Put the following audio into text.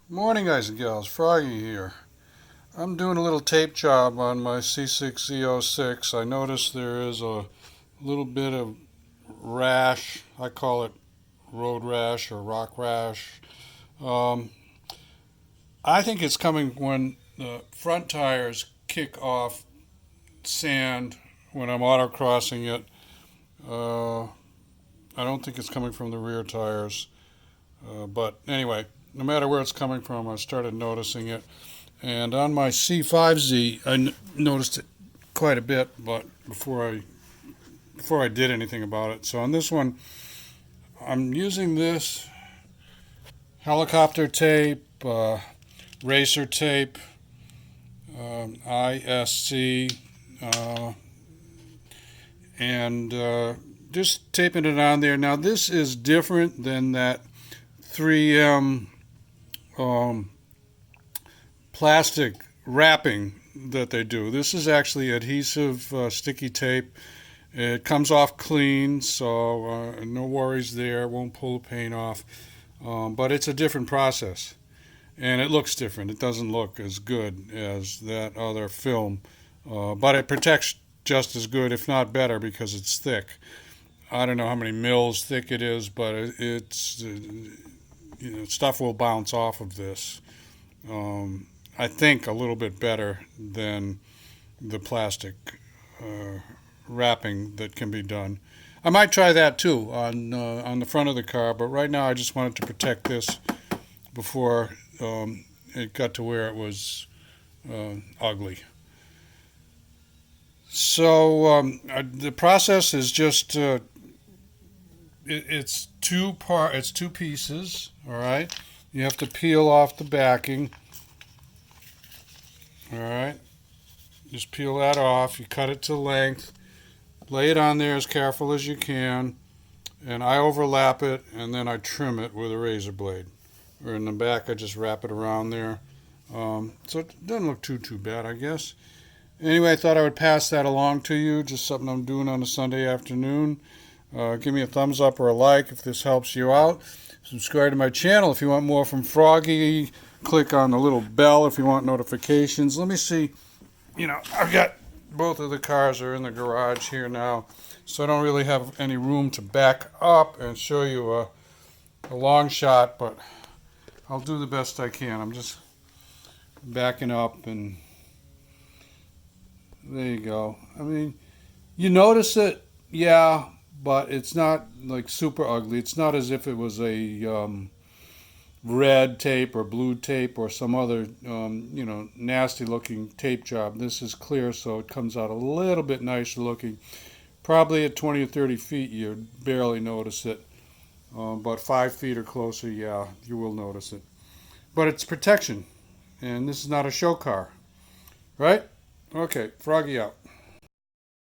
Morning, guys and gals. Froggy here. I'm doing a little tape job on my C6 Z06. I noticed there is a little bit of rash. I call it road rash or rock rash. Um, I think it's coming when the front tires kick off sand when I'm autocrossing it. Uh, I don't think it's coming from the rear tires. But anyway, no matter where it's coming from, I started noticing it. And on my C5Z, I noticed it quite a bit, but before I did anything about it. So on this one, I'm using this helicopter tape, racer tape, ISC, uh, and just taping it on there. Now this is different than that 3M um, plastic wrapping that they do. This is actually adhesive sticky tape. It comes off clean, so no worries there. Won't pull the paint off. But it's a different process, and it looks different. It doesn't look as good as that other film, but it protects just as good, if not better, because it's thick. I don't know how many mils thick it is, but it's stuff will bounce off of this. I think a little bit better than the plastic uh, wrapping that can be done. I might try that too on the front of the car, but right now I just wanted to protect this before it got to where it was ugly. So the process is just it's two pieces. All right, you have to peel off the backing. All right, just peel that off. You cut it to length. Lay it on there as careful as you can, and I overlap it and then I trim it with a razor blade. Or in the back, I just wrap it around there. So it doesn't look too bad, I guess. Anyway, I thought I would pass that along to you. Just something I'm doing on a Sunday afternoon. Give me a thumbs up or a like if this helps you out. Subscribe to my channel if you want more from Froggy. Click on the little bell if you want notifications. Let me see. I've got both of the cars are in the garage here now, so I don't really have any room to back up and show you a long shot, but I'll do the best I can. I'm just backing up, and there you go. I mean, you notice it, yeah, but it's not like super ugly. It's not as if it was a red tape or blue tape or some other nasty looking tape job. This is clear, so it comes out a little bit nicer looking. Probably at 20 or 30 feet you barely notice it, but 5 feet or closer, yeah, you will notice it. But it's protection, and this is not a show car, right? Okay, Froggy out.